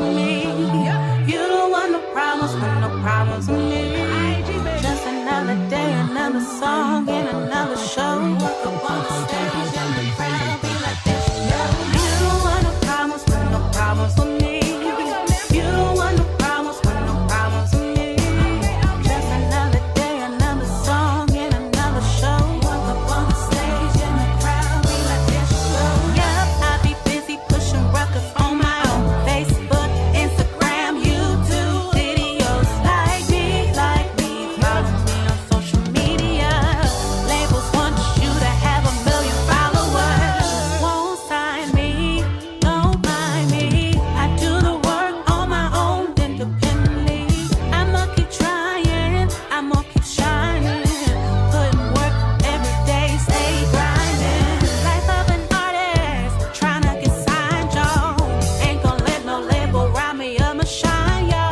with me. You don't want no problems with me. Just another day, another song, and another show. Walk up on the stage and the crowd be like, there she goes. You don't want no problems with me. You don't want no problems with me. Just another day, another song, and another show. Walk up on the stage and the crowd be like, there she goes. Yep, I be busy pushing records on my own. Facebook, Instagram, YouTube, videos like me. Follow me on social media. Labels want you to have 1 million followers. Won't sign me, don't mind me. I do the work on my own independently. I'ma keep trying, I'ma keep shining. Putting work every day, stay grinding. Life of an artist, trying to get signed, y'all. Ain't gonna let no label rob me of my shine, yo.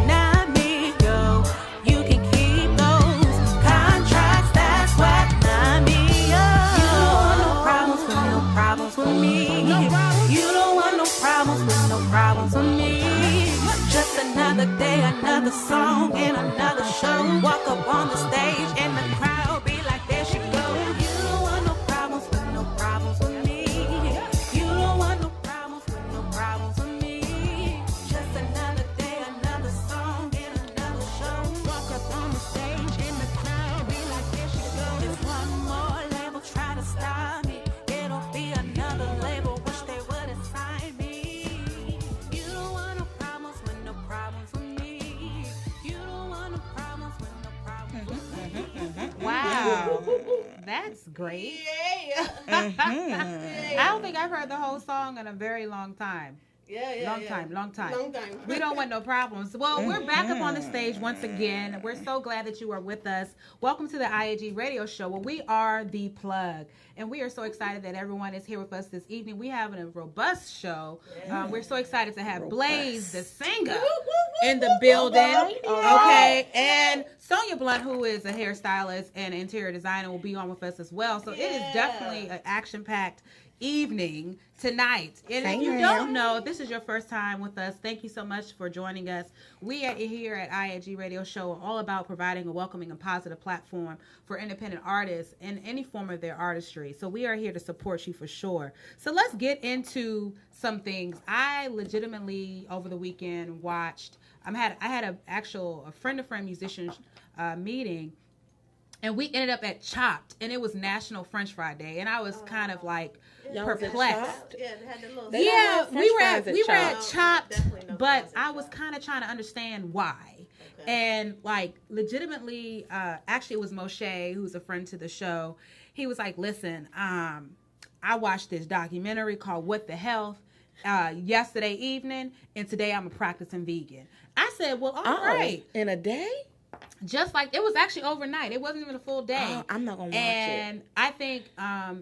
Not me, yo. You can keep those contracts, that's what, not me, yo. You don't want no problems with me. You don't want no problems with me. Just another day, another song, and another show. Walk up on the stage and the crowd be like, there she goes. You don't want no problems with me. You don't want no problems with me. Just another day, another song, and another show. Walk up on the stage and the crowd be like, there she goes. If one more label try to stop me, it'll be another label. Wish they would assign me. You don't want no problems with me. You don't want no problems with me. Wow. That's great. Yeah. I don't think I've heard the whole song in a very long time. Long time. We don't want no problems. Well, we're back up on the stage once again. We're so glad that you are with us. Welcome to the I.A.G radio show, where we are the plug. And we are so excited that everyone is here with us this evening. We have a robust show. We're so excited to have Blaze, the singer, in the building. Okay. And Sonia Blunt, who is a hairstylist and interior designer, will be on with us as well. So it is definitely an action-packed evening tonight. And if you don't know, if this is your first time with us, thank you so much for joining us. We are here at I.A.G Radio Show are all about providing a welcoming and positive platform for independent artists in any form of their artistry. So we are here to support you for sure. So let's get into some things. I legitimately over the weekend watched. I had a friend-to-friend musician meeting. And we ended up at Chopped, and it was National French Fry Day, and I was kind of like perplexed. Yeah, we were at Chopped, but I was kind of trying to understand why. Okay. And like legitimately, actually it was Moshe, who's a friend to the show. He was like, "Listen, I watched this documentary called What the Health yesterday evening, and today I'm a practicing vegan." I said, "Well, all right." In a day? Just like it was actually overnight. It wasn't even a full day. Oh, I'm not gonna watch it. And I think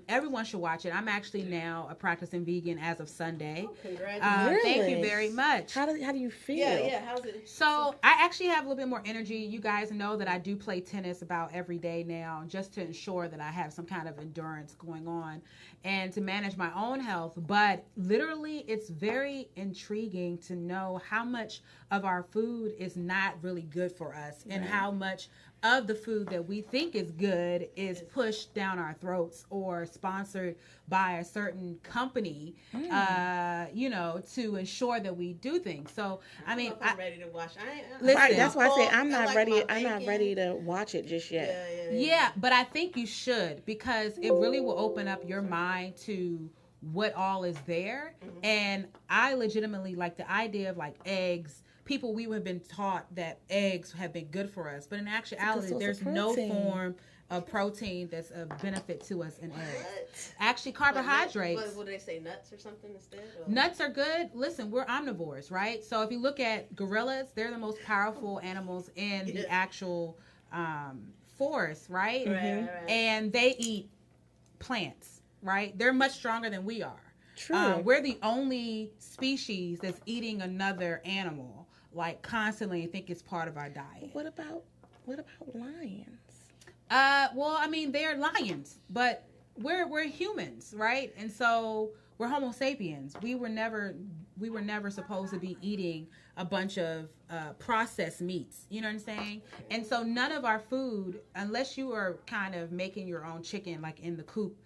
everyone should watch it. I'm actually now a practicing vegan as of Sunday. Oh, congratulations! Thank you very much. How do you feel? Yeah. How's it? So I actually have a little bit more energy. You guys know that I do play tennis about every day now, just to ensure that I have some kind of endurance going on and to manage my own health. But literally, it's very intriguing to know how much of our food is not really good for us, and how much of the food that we think is good is pushed down our throats or sponsored by a certain company, to ensure that we do things. So, I'm ready to watch. Listen, right, that's why I say I'm not like ready. I'm not ready to watch it just yet. Yeah, but I think you should, because it really will open up your mind to what all is there. Mm-hmm. And I legitimately like the idea of like eggs. People, we have been taught that eggs have been good for us, but in actuality, there's no form of protein that's of benefit to us in eggs. Actually, carbohydrates. What do they say, nuts or something instead? Or? Nuts are good. Listen, we're omnivores, right? So if you look at gorillas, they're the most powerful animals in the actual forest, right? Right. And they eat plants, right? They're much stronger than we are. True. We're the only species that's eating another animal, like constantly, and think it's part of our diet. What about lions? Well, I mean, they're lions, but we're humans, right? And so we're Homo sapiens. We were never supposed to be eating a bunch of processed meats. You know what I'm saying? And so none of our food, unless you are kind of making your own chicken, like in the coop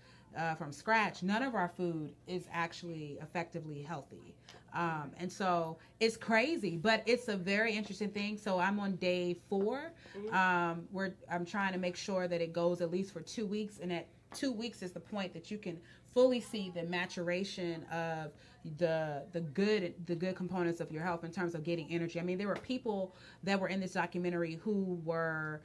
from scratch, none of our food is actually effectively healthy. And so it's crazy, but it's a very interesting thing. So I'm on day 4. I'm trying to make sure that it goes at least for 2 weeks, and at 2 weeks is the point that you can fully see the maturation of the good components of your health in terms of getting energy. I mean, there were people that were in this documentary who were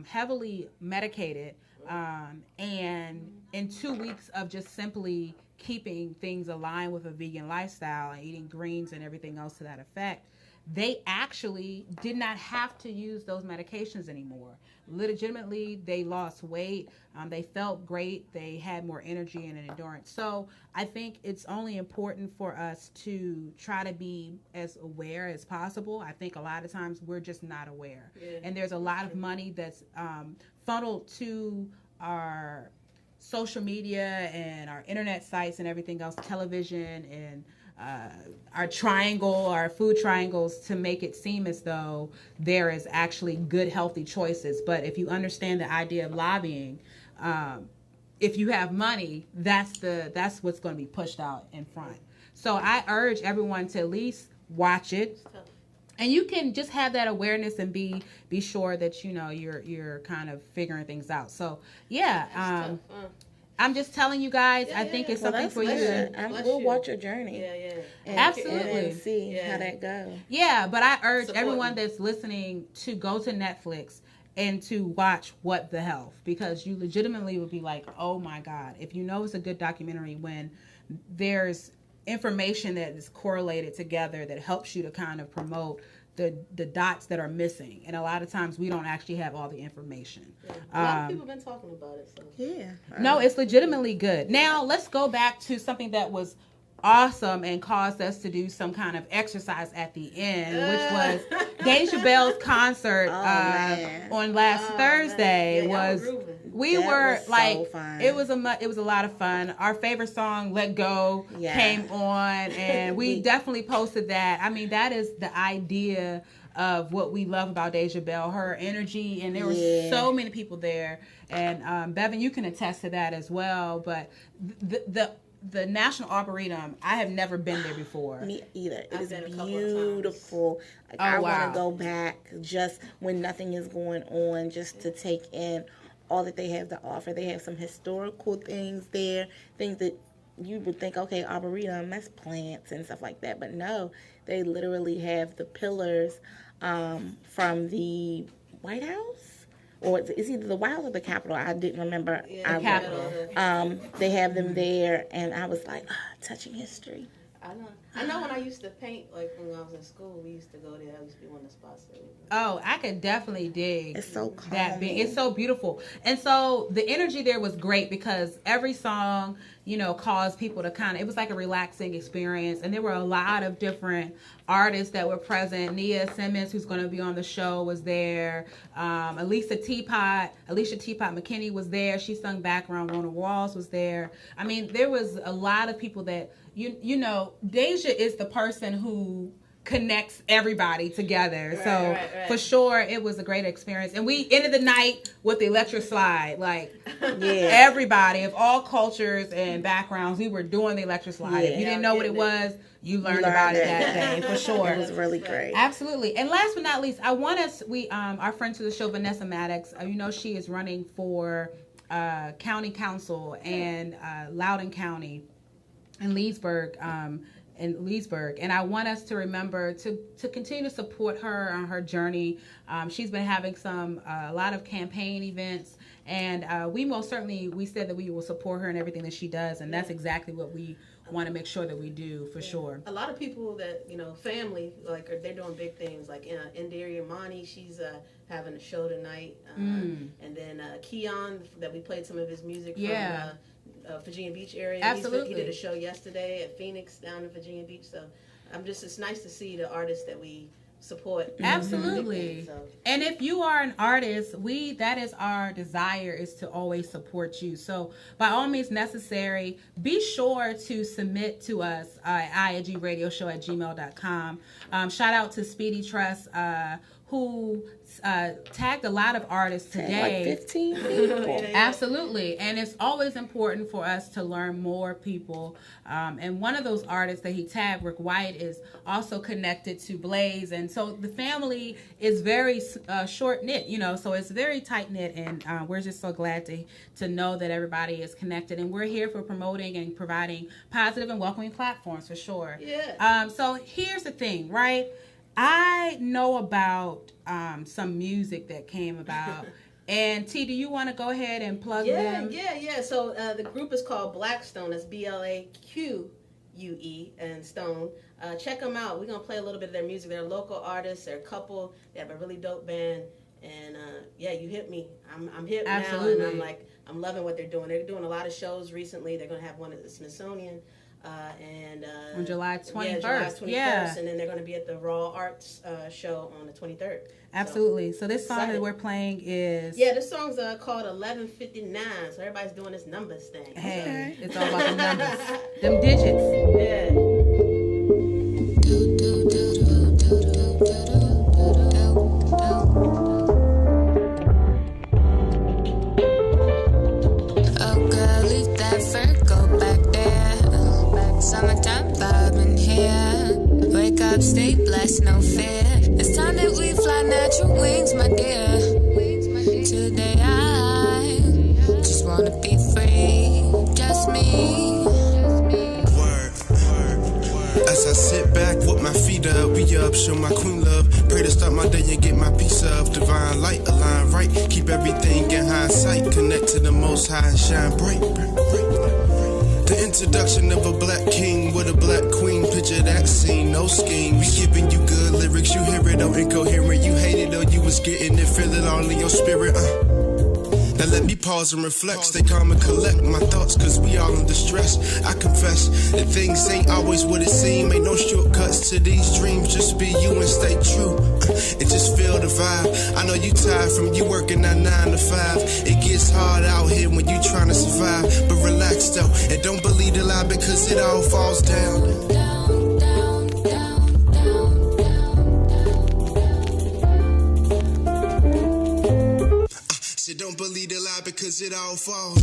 heavily medicated, and in 2 weeks of just simply keeping things aligned with a vegan lifestyle and eating greens and everything else to that effect, they actually did not have to use those medications anymore. Legitimately, they lost weight. They felt great. They had more energy and an endurance. So I think it's only important for us to try to be as aware as possible. I think a lot of times we're just not aware. Yeah. And there's a lot of money that's funneled to our social media and our internet sites and everything else, television and our food triangles, to make it seem as though there is actually good, healthy choices. But if you understand the idea of lobbying, if you have money, that's what's going to be pushed out in front. So I urge everyone to at least watch it. And you can just have that awareness and be sure that you're kind of figuring things out. So yeah, I'm just telling you guys. I think it's something for you. We'll watch your journey. Yeah. Absolutely. And see how that goes. Yeah, but I urge everyone that's listening to go to Netflix and to watch What the Health, because you legitimately would be like, oh my God, if you know it's a good documentary when there's information that is correlated together that helps you to kind of promote the dots that are missing. And a lot of times we don't actually have all the information. Yeah. A lot of people have been talking about it. So. Yeah. No, it's legitimately good. Now, let's go back to something that was awesome and caused us to do some kind of exercise at the end, which was Deja Bell's concert on last Thursday. It was a lot of fun. Our favorite song, Let Go, came on, and we definitely posted that. I mean, that is the idea of what we love about Deja Bell, her energy, and there were so many people there. And Bevan, you can attest to that as well. But the National Arboretum, I have never been there before. Me either. It is beautiful. I want to go back just when nothing is going on, just to take in all that they have to offer. They have some historical things there, things that you would think, okay, Arboretum, that's plants and stuff like that. But no, they literally have the pillars from the White House. Or it's either the White House or the Capitol. I didn't remember. The Capitol. They have them there, and I was like, touching history. I know when I used to paint, like when I was in school, we used to go there. I used to be one of the spots there. Oh, I could definitely dig. It's so calming. That big. It's so beautiful. And so the energy there was great because every song, caused people to it was like a relaxing experience. And there were a lot of different artists that were present. Nia Simmons, who's going to be on the show, was there. Alicia Teapot McKinney was there. She sung background. Rona Walls was there. I mean, there was a lot of people that, Deja is the person who connects everybody together. Right. For sure, it was a great experience. And we ended the night with the electric slide. Like, everybody of all cultures and backgrounds, we were doing the electric slide. If you didn't know what it was, you learned about it that day, for sure. It was really great. Absolutely. And last but not least, I want us, our friend to the show, Vanessa Maddox, she is running for county council and Loudoun County in Leesburg, and I want us to remember to continue to support her on her journey. She's been having a lot of campaign events, and we said that we will support her in everything that she does, and that's exactly what we want to make sure that we do, for sure. A lot of people that, family, they're doing big things, like Indira Imani, she's having a show tonight, and then Keon, that we played some of his music from Virginia Beach area. Absolutely. He did a show yesterday at Phoenix down in Virginia Beach. So it's nice to see the artists that we support. Absolutely. So. And if you are an artist, that is our desire, is to always support you. So by all means necessary, be sure to submit to us at iagradioshow@gmail.com. Shout out to Speedy Trust, who tagged a lot of artists today. Like 15 people. Absolutely. And it's always important for us to learn more people. And one of those artists that he tagged, Rick White, is also connected to Blaze. And so the family is very short-knit, so it's very tight-knit. And we're just so glad to know that everybody is connected. And we're here for promoting and providing positive and welcoming platforms, for sure. Yeah. So here's the thing, right? I know about some music that came about. And T, do you want to go ahead and plug them? Yeah. So the group is called Blackstone. That's BLAQUE and Stone. Check them out. We're going to play a little bit of their music. They're local artists. They're a couple. They have a really dope band. And you hit me. I'm hip Absolutely. now. And I'm loving what they're doing. They're doing a lot of shows recently. They're going to have one at the Smithsonian. On July 21st. July 21st, and then they're going to be at the Raw Arts show on the 23rd. Absolutely. So this song that we're playing is... Yeah, this song's called 11:59, so everybody's doing this numbers thing. Hey, It's all about the numbers. Them digits. Yeah. Oh girl, leave that fur, go back there. Summertime vibe in here. Wake up, stay blessed, no fear. It's time that we fly natural wings, my dear. Today I just wanna be free, just me. As I sit back with my feet up, we up, show my queen love. Pray to start my day and get my piece of divine light, align right. Keep everything in hindsight, connect to the most high and shine bright. The introduction of a black king with a black queen, picture that scene, no scheme. We giving you good lyrics, you hear it or incoherent. You hate it or you was getting it, feel it all in your spirit. Now let me pause and reflect, stay calm and collect my thoughts, cause we all in distress. I confess that things ain't always what it seems. Ain't no shortcuts to these dreams, just be you and stay true. And just feel the vibe. I know you tired from you working that 9 to 5. It gets hard out here when you trying to survive. But relax though, and don't believe the lie because it all falls down. Don't believe the lie because it all falls. They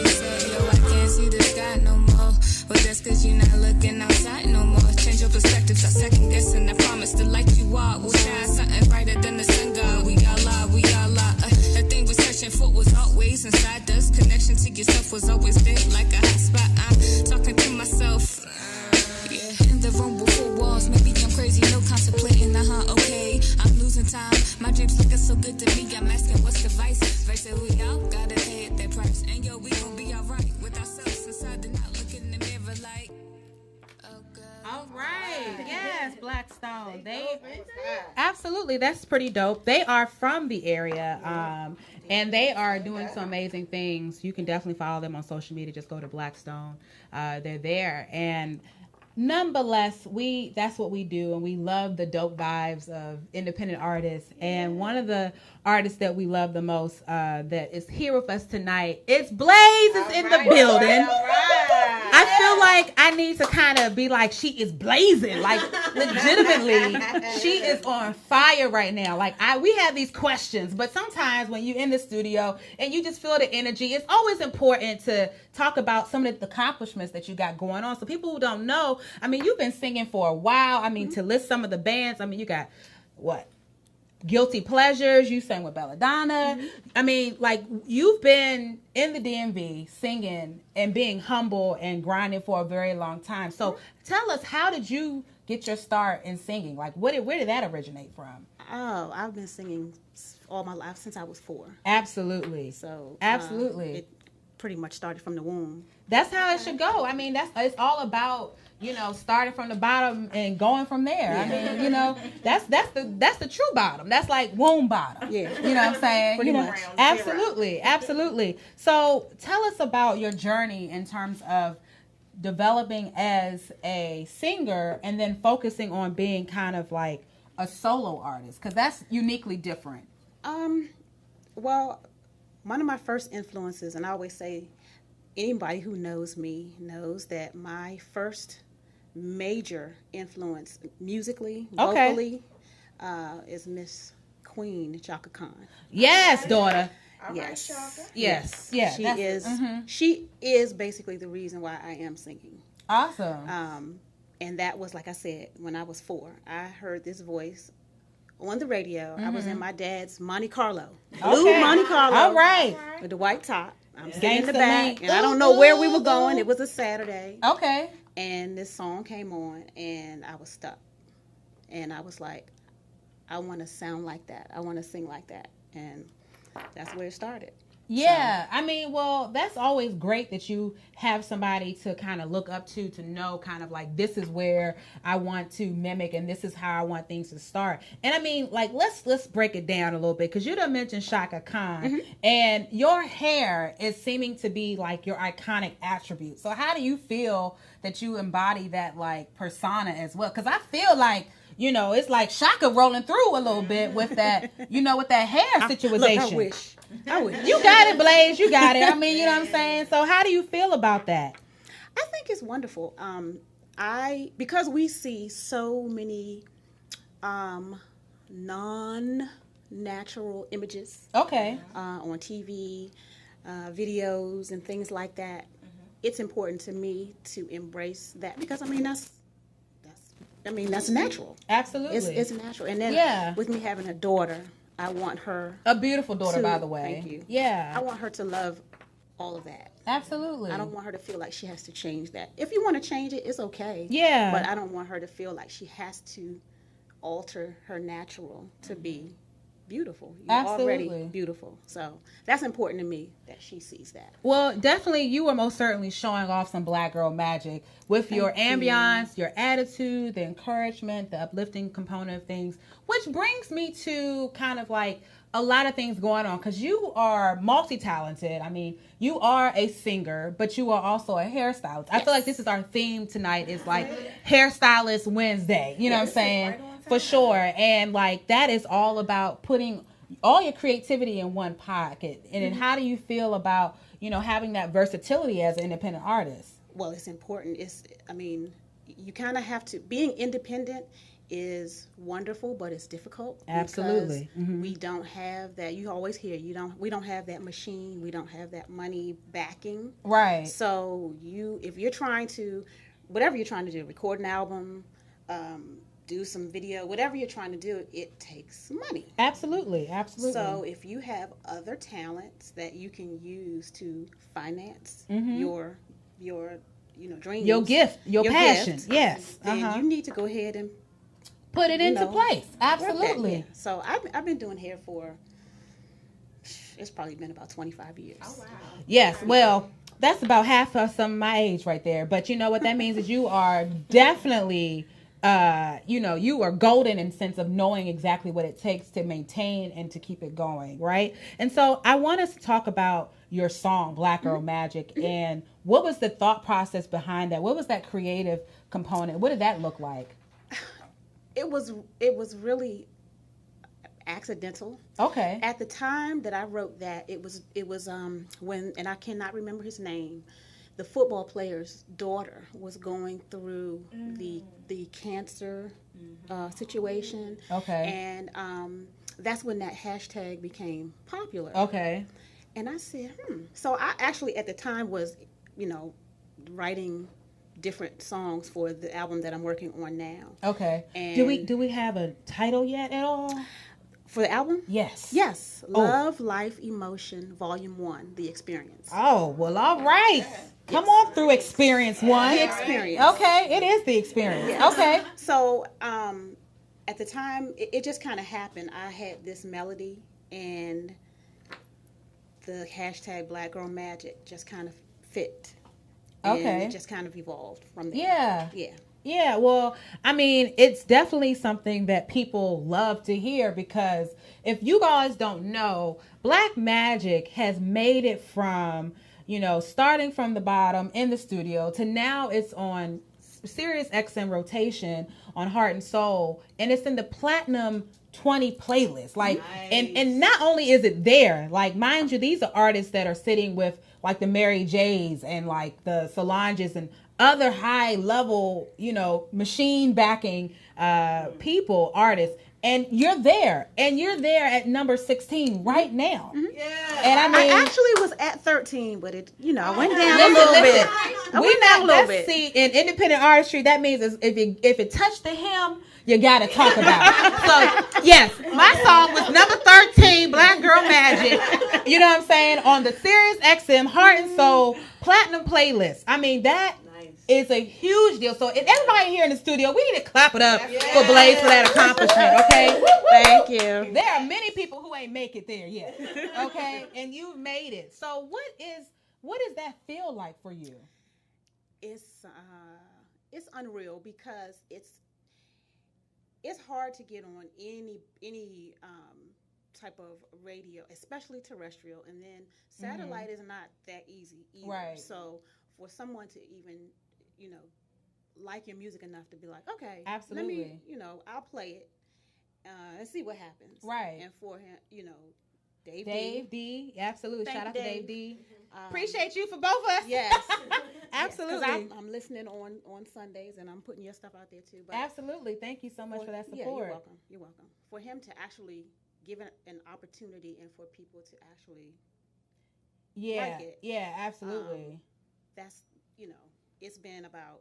say, yo, I can't see the sky no more. But that's cause you're not looking outside no more. Change your perspectives, I second guessing. I promise to light you up. We'll shine something brighter than the sun god. We all are. That thing we're searching for was always inside us. Connection to yourself was always there like a hot spot. I'm talking to myself. In the room with 4 walls, maybe I'm crazy, no contemplating, okay, I'm losing time, my dreams looking so good to me, I'm asking what's the vice, versus we all gotta pay at that price, and yo, we gon' be alright, with ourselves inside and not looking in the mirror like, oh God. All right, yes, Blackstone, absolutely, that's pretty dope. They are from the area, and they are doing some amazing things. You can definitely follow them on social media, just go to Blackstone, they're there, and nonetheless, that's what we do, and we love the dope vibes of independent artists. And one of the artists that we love the most that is here with us tonight, it's Blaze is in the building. All right. I feel like I need to kind of be like, she is blazing, like legitimately, she is on fire right now. Like we have these questions, but sometimes when you're in the studio and you just feel the energy, it's always important to talk about some of the accomplishments that you got going on. So people who don't know, I mean, you've been singing for a while. I mean, to list some of the bands, I mean, you got what? Guilty Pleasures, you sang with Belladonna. I mean, like, you've been in the DMV singing and being humble and grinding for a very long time. So tell us, how did you get your start in singing? Like, where did that originate from? Oh, I've been singing all my life since I was 4. Absolutely. So absolutely. pretty much started from the womb. That's how it should go. I mean, it's all about, starting from the bottom and going from there. Yeah. I mean, that's the true bottom. That's like womb bottom. Yeah. You know what I'm saying? Pretty much. Absolutely. So tell us about your journey in terms of developing as a singer and then focusing on being kind of like a solo artist, because that's uniquely different. Well, one of my first influences, and I always say anybody who knows me knows that my first major influence musically, vocally, is Miss Queen Chaka Khan. Yes, daughter. Yes. Right, yes. Yeah. She is basically the reason why I am singing. Awesome. And that was, like I said, when I was 4. I heard this voice on the radio. I was in my dad's Monte Carlo. Blue Monte Carlo. All right. With the white top. I'm sitting in the back. And I don't know where we were going. It was a Saturday. Okay. And this song came on, and I was stuck. And I was like, I want to sound like that. I want to sing like that. And that's where it started. Yeah, so. I mean, well, that's always great that you have somebody to kind of look up to know kind of like, this is where I want to mimic and this is how I want things to start. And I mean, like, let's break it down a little bit, because you done mentioned Chaka Khan, and your hair is seeming to be like your iconic attribute. So how do you feel that you embody that like persona as well? Because I feel like, it's like Chaka rolling through a little bit with that, with that hair situation. Look, I wish. You got it, Blaze. You got it. I mean, you know what I'm saying? So how do you feel about that? I think it's wonderful. Because we see so many non-natural images on TV, videos, and things like that, it's important to me to embrace that, because, I mean, that's natural. Absolutely. It's natural. And then with me having a daughter, I want her... A beautiful daughter, by the way. Thank you. Yeah. I want her to love all of that. Absolutely. I don't want her to feel like she has to change that. If you want to change it, it's okay. Yeah. But I don't want her to feel like she has to alter her natural to be beautiful. You're Absolutely. already beautiful. So that's important to me, that she sees that. Well, definitely you are most certainly showing off some Black girl magic with your ambiance, your attitude, the encouragement, the uplifting component of things, which brings me to kind of like a lot of things going on, because you are multi-talented. I mean, you are a singer, but you are also a hairstylist. I feel like this is our theme tonight, is like Hairstylist Wednesday. You know what I'm saying? For sure. And like that is all about putting all your creativity in one pocket. And then how do you feel about, having that versatility as an independent artist? Well, it's important. You kind of have to, being independent is wonderful, but it's difficult. Absolutely. Because we don't have that. You always hear we don't have that machine. We don't have that money backing. Right. So if you're trying to, whatever you're trying to do, record an album, do some video, whatever you're trying to do, it takes money. Absolutely. So if you have other talents that you can use to finance your dreams, your gift, your passion, yes, then you need to go ahead and put it into place. Absolutely. Yeah. So I've been doing hair for, it's probably been about 25 years. Oh, wow. Yes, well, that's about half of some of my age right there. But you know what that means is you are definitely, you are golden in sense of knowing exactly what it takes to maintain and to keep it going, right? And so I want us to talk about your song, Black Girl Magic, and what was the thought process behind that? What was that creative component? What did that look like? It was really accidental. Okay. At the time that I wrote that, it was when, and I cannot remember his name, the football player's daughter was going through the cancer situation. Okay. And that's when that hashtag became popular. Okay. And I said, So I actually at the time was, writing different songs for the album that I'm working on now. Okay. And do we have a title yet at all? For the album? Yes. Yes. Love, Life, Emotion, Volume 1, The Experience. Oh, well, all right. Come on through Experience 1. The Experience. Okay, it is The Experience. Yes. Okay. So, at the time, it just kind of happened. I had this melody, and the hashtag Black Girl Magic just kind of fit. Okay. And it just kind of evolved from there. Yeah. Yeah. Yeah, well, I mean, it's definitely something that people love to hear because if you guys don't know, Black Magic has made it from, starting from the bottom in the studio to now it's on Sirius XM rotation on Heart and Soul, and it's in the Platinum 20 playlist. Like, nice. and not only is it there, like, mind you, these are artists that are sitting with like the Mary J's and like the Solanges and other high level, machine backing people, artists. And you're there at number 16 right now. Mm-hmm. Yeah. And I actually was at 13, but it, I went down a little bit. See, in independent artistry, that means if it touched the hem, you gotta talk about it. So yes, my song was number 13, Black Girl Magic. You know what I'm saying? On the Sirius XM Heart and Soul Platinum playlist. I mean, that is a huge deal. So if everybody here in the studio, we need to clap it up for Blaze for that accomplishment, okay? Thank you. There are many people who ain't make it there yet, okay? And you've made it. So what does that feel like for you? It's unreal because it's hard to get on any type of radio, especially terrestrial, and then satellite is not that easy either. Right. So for someone to even like your music enough to be like, okay, absolutely, let me, I'll play it and see what happens. Right. And for him, Dave D. Absolutely. Shout out to Dave D. Mm-hmm. Appreciate you for both of us. Yes. Absolutely. Yes, I'm listening on Sundays and I'm putting your stuff out there too. But absolutely. Thank you so much for that support. Yeah, you're welcome. You're welcome. For him to actually give an opportunity and for people to actually like it. Yeah, absolutely. That's, it's been about,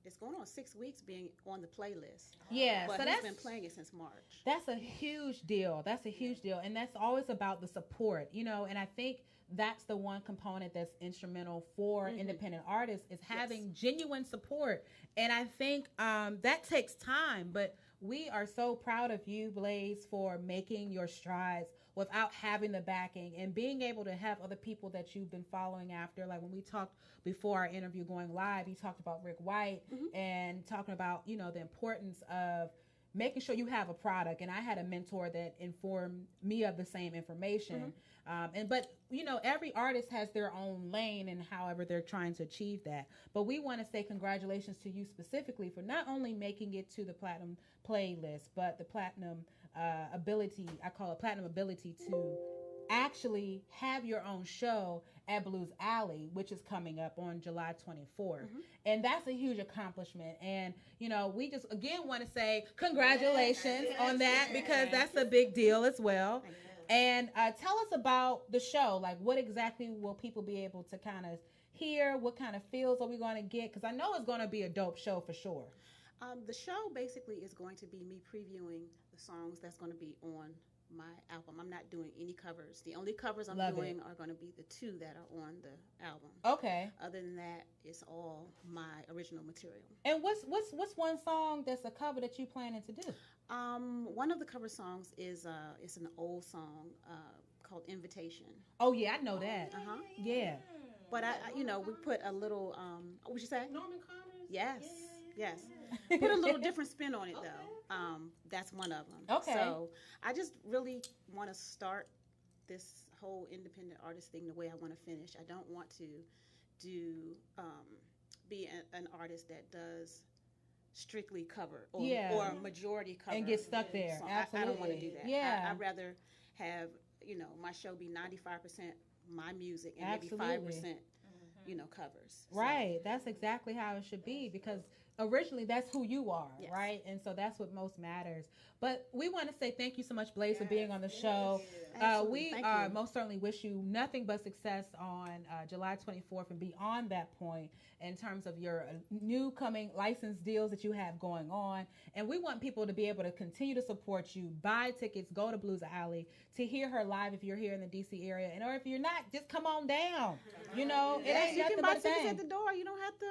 it's going on 6 weeks being on the playlist. Yeah. But he's been playing it since March. That's a huge deal. And that's always about the support, and I think that's the one component that's instrumental for independent artists is having genuine support. And I think that takes time, but we are so proud of you, Blaze, for making your strides without having the backing and being able to have other people that you've been following after. Like when we talked before our interview going live, you talked about Rick White and talking about, the importance of making sure you have a product. And I had a mentor that informed me of the same information. But every artist has their own lane and however they're trying to achieve that. But we want to say congratulations to you specifically for not only making it to the platinum playlist, but the platinum ability, I call it platinum ability, to actually have your own show at Blues Alley, which is coming up on July 24th. And that's a huge accomplishment. And, we just, again, want to say congratulations on that because that's a big deal as well. And tell us about the show. Like, what exactly will people be able to kind of hear? What kind of feels are we going to get? Because I know it's going to be a dope show for sure. The show basically is going to be me previewing the songs that's going to be on my album. I'm not doing any covers. The only covers I'm doing are going to be the 2 that are on the album. Okay. Other than that, it's all my original material. And what's one song that's a cover that you planning to do? One of the cover songs is it's an old song called Invitation. Oh yeah, I know that. Yeah. But we put a little what'd you say? Norman Connors. Yes. Yes. Put a little different spin on it though. That's one of them. Okay. So I just really want to start this whole independent artist thing the way I want to finish. I don't want to be an artist that does strictly cover or a majority cover and get stuck there. So Absolutely. I don't want to do that. Yeah. I'd rather have my show be 95% my music and Absolutely. maybe 5% covers. Right. So. That's exactly how it should be because originally that's who you are, right? And so that's what most matters. But we want to say thank you so much, Blaze, for being on the show. We most certainly wish you nothing but success on July 24th and beyond that point in terms of your new coming license deals that you have going on. And we want people to be able to continue to support you, buy tickets, go to Blues Alley to hear her live if you're here in the D.C. area. And or if you're not, just come on down. It ain't you nothing can buy but tickets thing. at the door. You don't have to,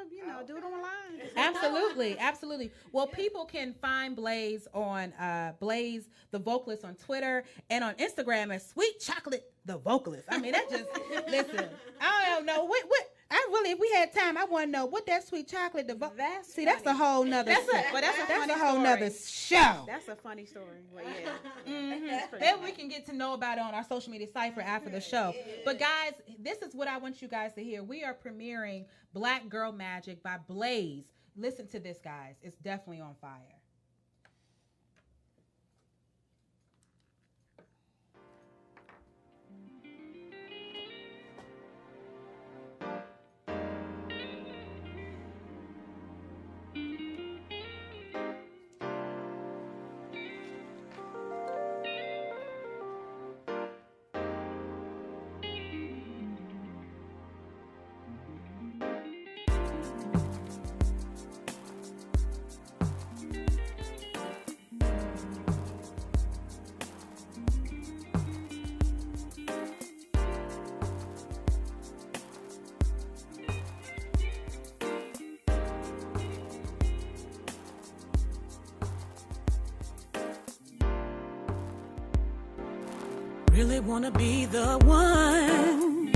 do it online. Absolutely. Absolutely. Well, people can find Blaze on Blaze, the vocalist, on Twitter and on Instagram as Sweet Chocolate, the vocalist. I mean, that just listen. I don't know what. I really, if we had time, I want to know what that Sweet Chocolate. That's a whole nother. That's a whole nother show. That's a funny story. Well, yeah. Then we can get to know about it on our social media site for after the show. But guys, this is what I want you guys to hear. We are premiering Black Girl Magic by Blaze. Listen to this, guys. It's definitely on fire. Really wanna be the one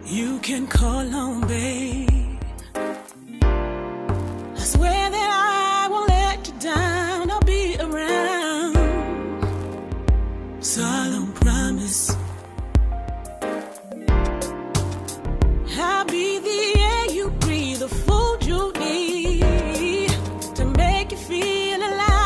you can call on, babe. I swear that I won't let you down. I'll be around. Solemn promise. I'll be the air you breathe, the food you need to make you feel alive.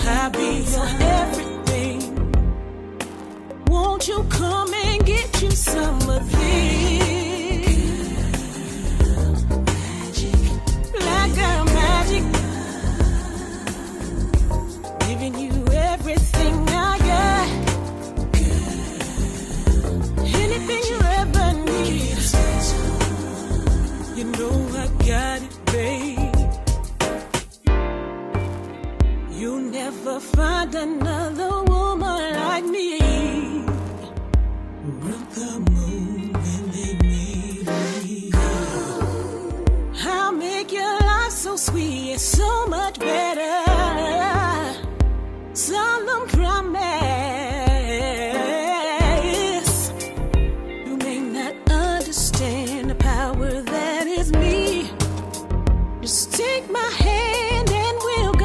I'll be your everything. Won't you come and get you some of this? Black girl magic. Giving you everything I got. Anything you ever need. You know I got it, babe. You'll never find another woman like me. Broke the moon and they made me. I'll make your life so sweet and so much better. Solemn promise. You may not understand the power that is me. Just take my hand and we'll go.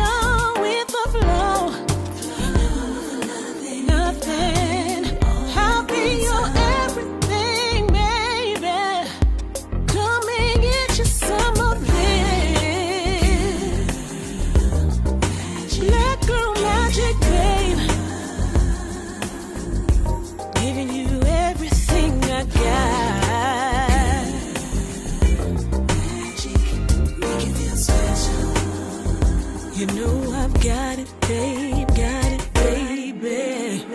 Nothing. I'll be your everything, baby. Come and get you some of this. Black girl magic, babe. Giving you everything I got. Magic, make it feel special. You know I've got it, babe. Got it, baby.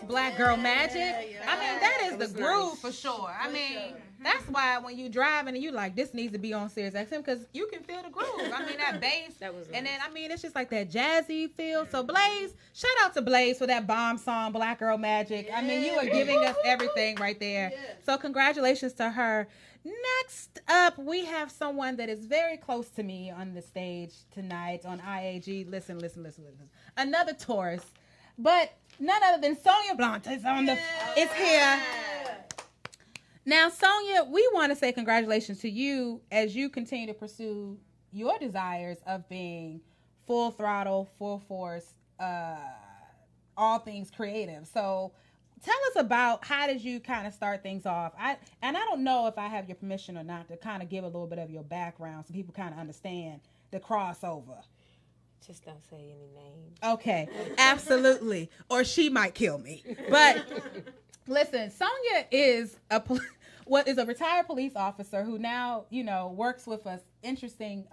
Black Girl Magic. I mean, that is the groove for sure. I mean, that's why when you driving and you like, this needs to be on Sirius XM because you can feel the groove. I mean, that bass. And then, I mean, it's just like that jazzy feel. So Blaze, shout out to Blaze for that bomb song, Black Girl Magic. I mean, you are giving us everything right there. So congratulations to her. Next up, we have someone that is very close to me on the stage tonight on I.A.G. Listen. Another Taurus. But none other than Sonia Blunt is here. Now, Sonia, we want to say congratulations to you as you continue to pursue your desires of being full throttle, full force, all things creative. So tell us about how did you kind of start things off? I don't know if I have your permission or not to kind of give a little bit of your background so people kind of understand the crossover. Just don't say any names. Okay, absolutely. Or she might kill me. But listen, Sonia is a retired police officer who now, works with an interesting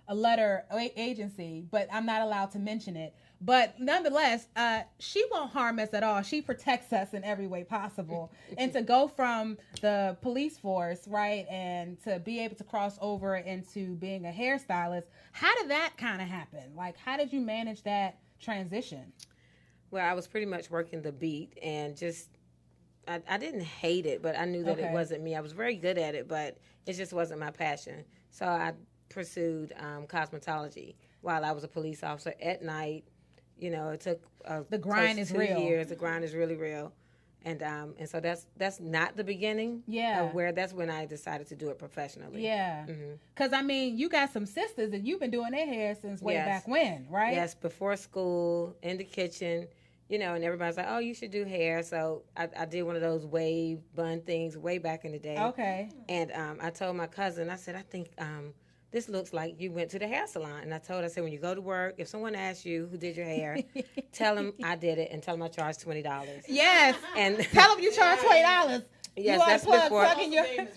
a letter agency, but I'm not allowed to mention it. But nonetheless, she won't harm us at all. She protects us in every way possible. And to go from the police force, right, and to be able to cross over into being a hairstylist, how did that kind of happen? Like, how did you manage that transition? Well, I was pretty much working the beat and just, I didn't hate it, but I knew that it wasn't me. I was very good at it, but it just wasn't my passion. So I pursued cosmetology while I was a police officer at night. It took the grind is 2 real. years. The grind is really real, and so that's not the beginning. Yeah, that's when I decided to do it professionally. Yeah, because you got some sisters and you've been doing their hair since way back when, right? Yes, before school, in the kitchen, and everybody's like, "Oh, you should do hair." So I did one of those wave bun things way back in the day. Okay, and I told my cousin, I said, "I think." This looks like you went to the hair salon. And I said, when you go to work, if someone asks you who did your hair, tell them I did it and tell them I charged $20. Yes. And tell them you charged $20. Yes, that's before.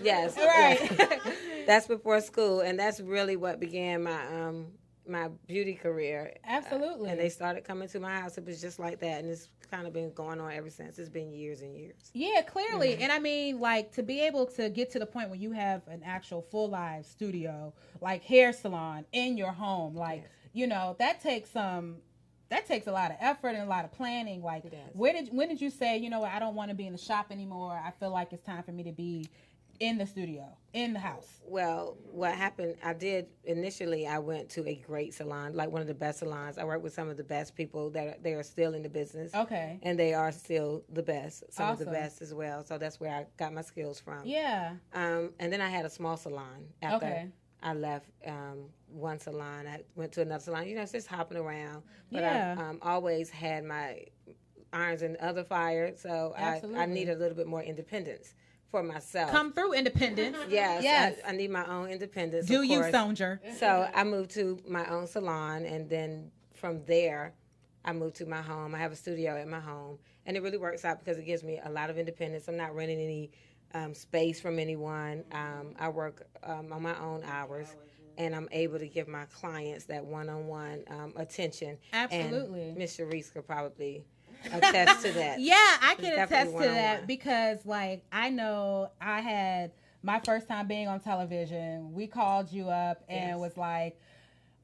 Yes. Right. Yes. That's before school. And that's really what began my beauty career. Absolutely. And they started coming to my house. It was just like that. And it's kind of been going on ever since. It's been years and years. Yeah, clearly. And to be able to get to the point where you have an actual full live studio, like hair salon in your home, that takes a lot of effort and a lot of planning. Like, when did you say, I don't want to be in the shop anymore. I feel like it's time for me to be in the studio, in the house? Well, what happened, I went to a great salon, like one of the best salons. I worked with some of the best people they are still in the business. Okay. And they are still the best, some awesome. of the best as well. So that's where I got my skills from. Yeah. And then I had a small salon after I left one salon. I went to another salon. It's just hopping around. But I always had my irons in the other fire, so I need a little bit more independence for myself. Come through independence. Yes. I need my own independence. Do you, Sonja? So I moved to my own salon, and then from there, I moved to my home. I have a studio at my home, and it really works out because it gives me a lot of independence. I'm not renting any space from anyone. I work on my own hours, and I'm able to give my clients that one-on-one attention. Absolutely. And Ms. Sharice could probably attest to that. Yeah, I can attest to that because, I know I had my first time being on television. We called you up and was like,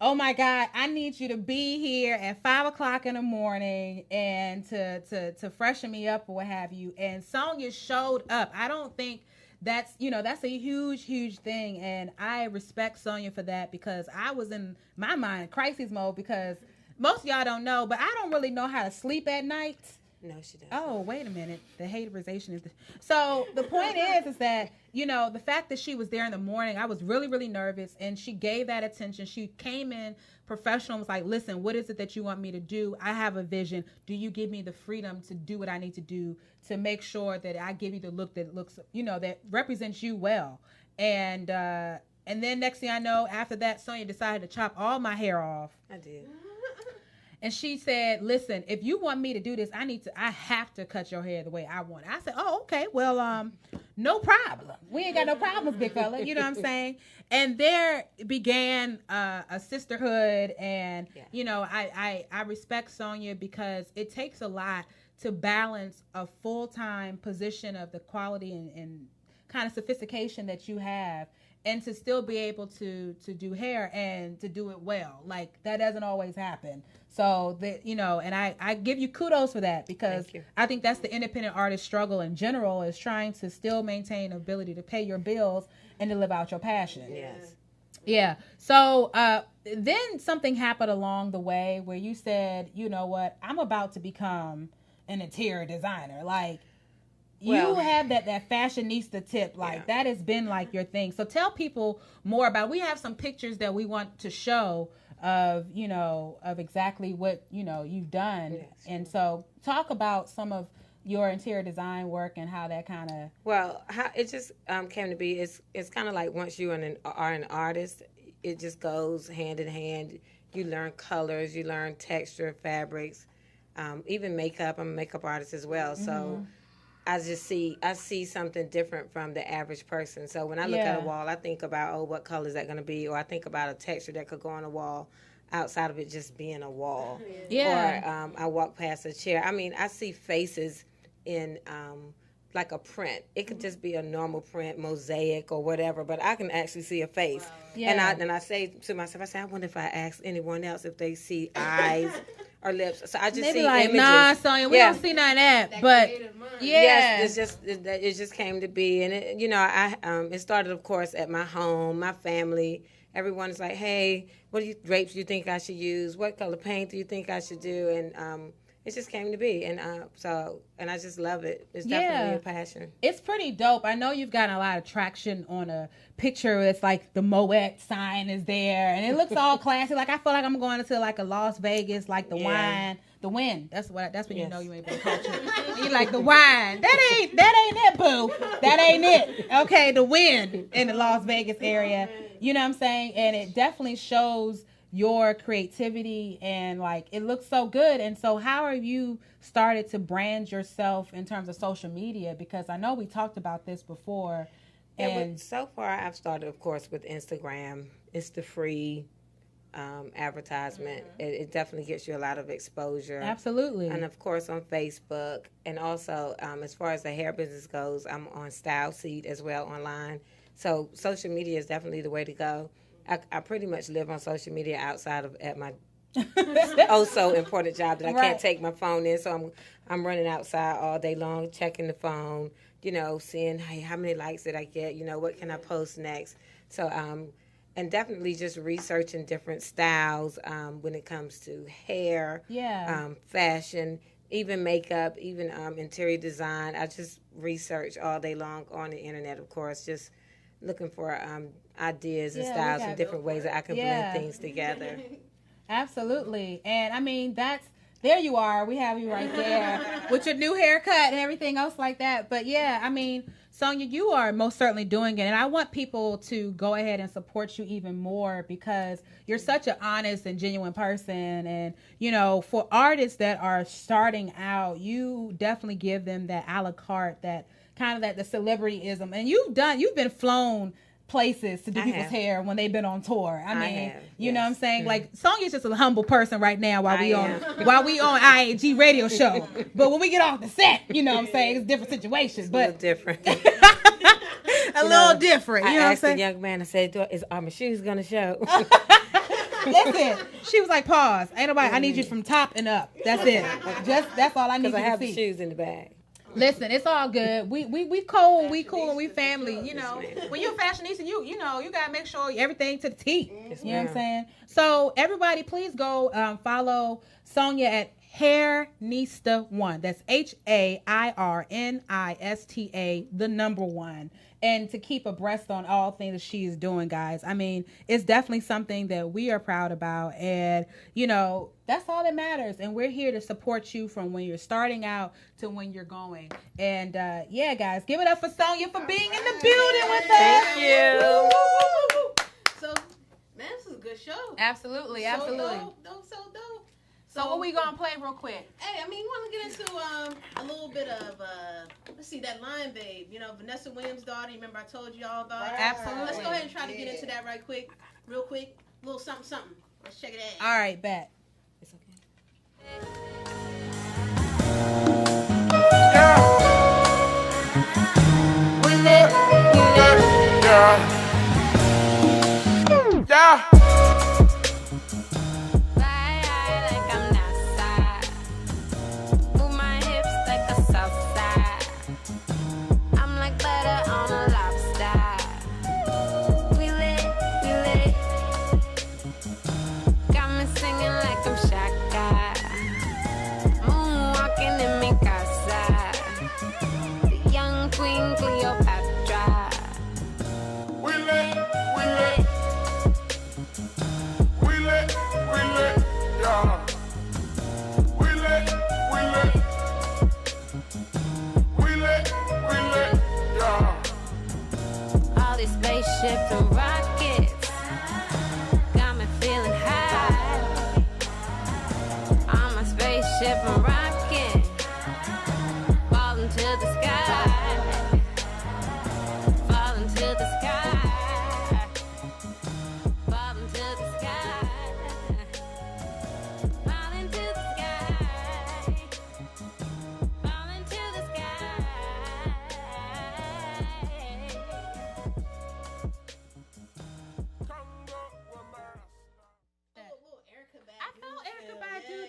oh my God, I need you to be here at 5:00 in the morning and to freshen me up or what have you. And Sonia showed up. I don't think that's a huge, huge thing. And I respect Sonia for that because I was in my mind crisis mode because most of y'all don't know, but I don't really know how to sleep at night. No, she doesn't. Oh, wait a minute. The haterization is... So the point is that, the fact that she was there in the morning, I was really, really nervous, and she gave that attention. She came in professional and was like, listen, what is it that you want me to do? I have a vision. Do you give me the freedom to do what I need to do to make sure that I give you the look that looks, that represents you well? And then next thing I know, after that, Sonia decided to chop all my hair off. I did. And she said, listen, if you want me to do this, I have to cut your hair the way I want it. I said, oh, okay, well, no problem. We ain't got no problems, big fella. You know what I'm saying? And there began a sisterhood. And, I respect Sonia because it takes a lot to balance a full-time position of the quality and kind of sophistication that you have and to still be able to do hair and to do it well. Like, that doesn't always happen. So, and I give you kudos for that because I think that's the independent artist struggle in general is trying to still maintain ability to pay your bills and to live out your passion. Yes. Yeah. So, then something happened along the way where you said, you know what, I'm about to become an interior designer. Like, you have that fashionista tip, that has been like your thing. So tell people more about. We have some pictures that we want to show of exactly what you've done, and so talk about some of your interior design work and how that kind of? Well, how it just came to be. It's kind of like once you are an artist, it just goes hand in hand. You learn colors, you learn texture, fabrics, even makeup. I'm a makeup artist as well, so I see something different from the average person. So when I look at a wall, I think about, what color is that going to be, or I think about a texture that could go on a wall outside of it just being a wall. Yeah. Or I walk past a chair. I mean, I see faces in like a print. It could just be a normal print, mosaic or whatever, but I can actually see a face. Wow. Yeah. And I say to myself, I wonder if I ask anyone else if they see eyes or lips. So I just see like, images. Nah, Sonya, we don't see none of that. But yes, it just came to be, and it, it started, of course, at my home, my family. Everyone's like, hey, what drapes do you think I should use? What color paint do you think I should do? And it just came to be, and I just love it. It's definitely a passion. It's pretty dope. I know you've gotten a lot of traction on a picture. It's like the Moet sign is there, and it looks all classy. Like I feel like I'm going to like a Las Vegas, like the wine, the wind. That's when you know you ain't been cultured. You like the wine. That ain't it, boo. That ain't it. Okay, the wind in the Las Vegas area. You know what I'm saying? And it definitely shows your creativity, and like it looks so good. And so how have you started to brand yourself in terms of social media? Because I know we talked about this before. And so far I've started, of course, with Instagram. It's the free advertisement. It definitely gets you a lot of exposure. Absolutely. And of course on Facebook. And also as far as the hair business goes, I'm on Style Seed as well online. So social media is definitely the way to go. I pretty much live on social media outside of at my so important job that I can't take my phone in. So I'm running outside all day long, checking the phone, seeing, hey, how many likes did I get? What can I post next? So and definitely just researching different styles when it comes to hair, fashion, even makeup, even interior design. I just research all day long on the internet, of course, just looking for ideas and styles and different ways that I can blend things together. Absolutely. And I mean, there you are. We have you right there with your new haircut and everything else like that. But yeah, I mean, Sonya, you are most certainly doing it. And I want people to go ahead and support you even more because you're such an honest and genuine person. And, for artists that are starting out, you definitely give them that a la carte, that kind of the celebrityism. And you've been flown places to do people's hair when they've been on tour. I mean, you know what I'm saying? Like, Sonya's just a humble person right now while we on I.A.G radio show. But when we get off the set, you know what I'm saying? It's a different situation. But a little different. a little different. You know what I'm saying? I asked the young man, I said, are my shoes going to show? Listen, she was like, pause. Ain't nobody, I need you from top and up. That's it. That's all I need you to see. Because I have the shoes in the bag. Listen, it's all good. We cool, and we family. When you're a fashionista, you gotta make sure everything to the T. Yes, you know what I'm saying? So everybody, please go follow Sonya at Hairnista1. That's HAIRNISTA, the number 1. And to keep abreast on all things that she is doing, guys. I mean, it's definitely something that we are proud about. And, that's all that matters. And we're here to support you from when you're starting out to when you're going. And, guys, give it up for Sonya for being in the building with us. Thank you. So, man, this is a good show. Absolutely. So dope. So what we gonna play real quick? Hey, we want to get into a little bit of let's see, that Lion Babe. Vanessa Williams' daughter. You remember I told you all about? Absolutely. Let's go ahead and try to get into that real quick. A little something. Let's check it out. All right, bet. It's okay. Yeah. Singing like ship and rocking, falling to the sky, falling to the sky, falling to the sky, falling to the sky, falling to the sky.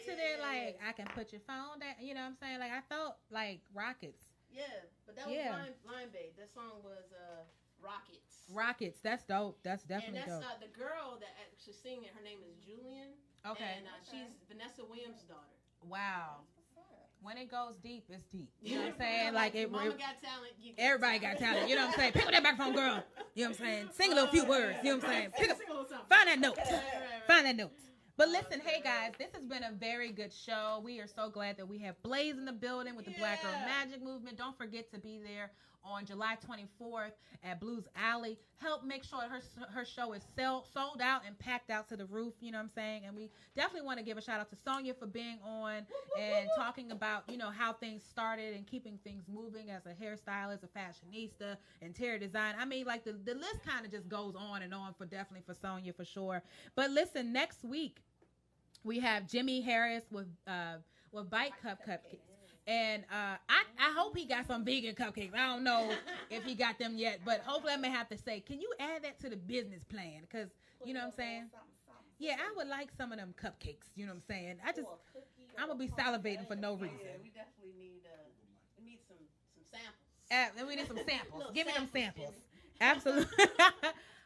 Today, like I can put your phone down. You know what I'm saying? Like I felt like Rockets. Yeah, but that was Blind Babe. That song was Rockets. Rockets. That's dope. That's definitely dope. And that's the girl that actually sing it. Her name is Julian. Okay. And she's Vanessa Williams' daughter. Wow. When it goes deep, it's deep. You know what I'm saying? Like Mama got talent. Everybody got talent. You know what I'm saying? Pick up that microphone, girl. You know what I'm saying? Sing a little few words. You know what I'm saying? Pick up. Find that note. Find that note. But listen, hey guys, this has been a very good show. We are so glad that we have Blaze in the building with the Black Girl Magic Movement. Don't forget to be there on July 24th at Blues Alley. Help make sure her show is sold out and packed out to the roof, you know what I'm saying? And we definitely want to give a shout out to Sonia for being on and talking about, you know, how things started and keeping things moving as a hairstylist, a fashionista, interior design. I mean, like the list kind of just goes on and on for Sonia for sure. But listen, next week we have Jimmy Harris with Bite Cup Cupcakes. And I hope he got some vegan cupcakes. I don't know if he got them yet, but hopefully I may have to say, can you add that to the business plan? Because, you know what I'm saying? Yeah, I would like some of them cupcakes. You know what I'm saying? I'm going to be salivating for no reason. Yeah, we definitely need some samples. We need some samples. Give me them samples. Absolutely.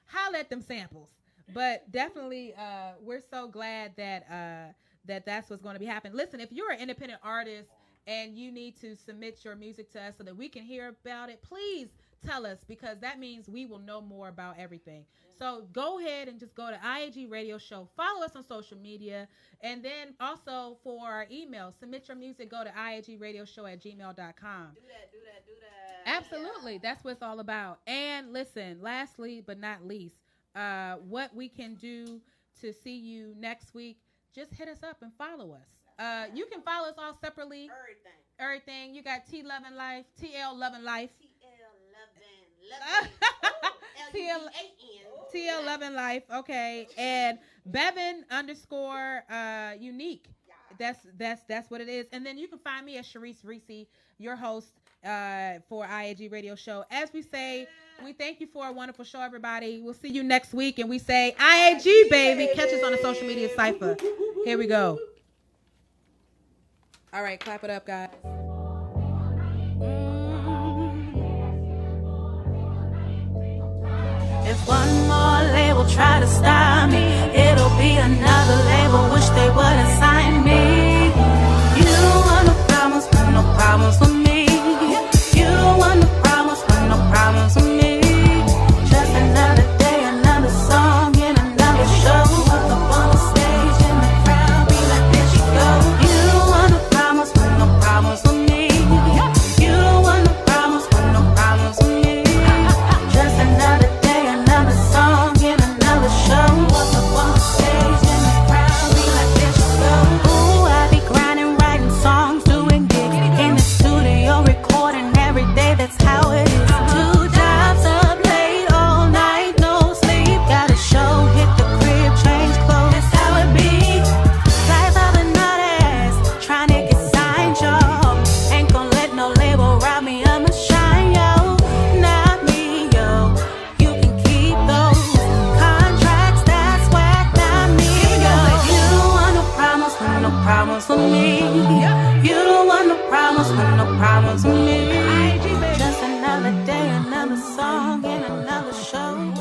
Holla at them samples. But definitely, we're so glad that that's what's going to be happening. Listen, if you're an independent artist and you need to submit your music to us so that we can hear about it, please tell us, because that means we will know more about everything. So go ahead and just go to I.A.G Radio Show. Follow us on social media. And then also for our email, submit your music, go to iagradioshow@gmail.com. Do that. Absolutely. That's what it's all about. And listen, lastly but not least, what we can do to see you next week, just hit us up and follow us. You can follow us all separately. Everything. You got T Lovin' Life, TL Lovin' Life. TL Lovin' Life. Okay. And Bevan _ unique. That's what it is. And then you can find me as Sharice Reese, your host for I.A.G Radio Show. As we say, we thank you for a wonderful show, everybody. We'll see you next week. And we say I.A.G, baby. Catch us on the social media cipher. Here we go. All right, clap it up, guys. If one more label try to stop me, it'll be another label. Wish they wouldn't sign me. You don't want no problems, want no problems with me. You don't want no problems, want no problems with me. Just another day, another song, and another show. Up on the stage and the crowd be like, there she go. You don't want no problems, want no problems with me. You don't want no problems, want no problems with me. Just another day, another song, and another show. Up on the stage and the crowd be like, there she go. Ooh, I be grinding, writing songs, doing gigs in the studio, recording every day. That's how it is. 2 jobs up late all night, no sleep. Got a show, hit the crib, change clothes. That's how it be. Guys are the nut ass, trying to get signed, y'all. Ain't gon' let no label rob me of my shine, yo. Not me, yo. You can keep those contracts, that's whack, not me, yo. You don't want no problems with me. You don't want no problems with me. Just another day, another song, and another show.